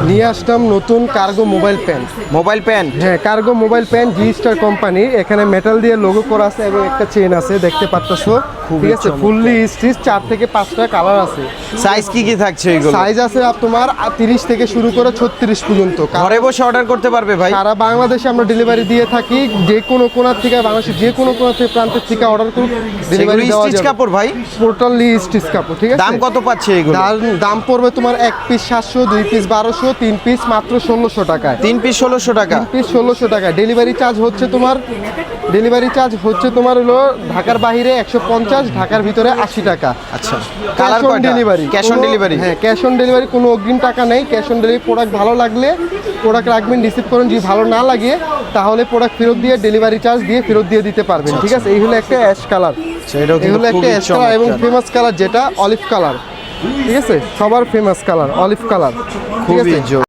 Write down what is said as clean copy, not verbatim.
নিয়ে আসলাম নতুন cargo mobile pant. Mobile pant, হ্যাঁ, কার্গো মোবাইল প্যান্ট জি স্টার কোম্পানির। এখানে মেটাল দিয়ে লোগো করা আছে এবং একটা চেন আছে, দেখতে পাচ্ছো। ঠিক আছে, ফুললি স্টিচ, 4 থেকে 5টা কালার আছে। সাইজ কি কি থাকছে এগুলো? সাইজ আছে তোমার 30 থেকে শুরু করে 36 পর্যন্ত। ঘরে বসে অর্ডার করতে পারবে ভাই? সারা বাংলাদেশে আমরা ডেলিভারি দিয়ে থাকি। যে কোনো কোণা থেকে, বাংলাদেশের যে কোনো কোণা থেকে, প্রান্তের থেকে অর্ডার করুন, ডেলিভারি দেওয়া স্টিচ যাবে। কাপড় ভাই? টোটালি স্টিচ কাপড়। ঠিক আছে, দাম কত পাচ্ছে এগুলো? দাম পড়বে তোমার 1 পিস 700, 2 পিস 1200, 3 পিস মাত্র 1600 টাকায়। 3 পিস 1600 টাকা। 3 পিস 1600 টাকা। ডেলিভারি চার্জ হচ্ছে তোমার হলো ঢাকার বাইরে 150, ঢাকার ভিতরে 80 টাকা। আচ্ছা, ক্যাশ কালার অন কয়টা? ডেলিভারি। Cash on delivery? হ্যাঁ, ক্যাশ অন ডেলিভারি, কোনো অগ্রিম টাকা নেই। Cash on delivery. প্রোডাক্ট ভালো লাগলে প্রোডাক্ট রাখবেন, রিসিভ করুন। যদি ভালো না লাগে তাহলে প্রোডাক্ট ফেরত দিয়ে ডেলিভারি চার্জ দিয়ে ফেরত দিয়ে দিতে পারবেন। ঠিক আছে, এই হলো একটা অ্যাশ কালার, এটাও এই হলো একটা অ্যাশ কালার এবং ফেমাস কালার যেটা অলিভ কালার। ঠিক আছে, সবার ফেমাস কালার অলিভ কালার। ঠিক আছে।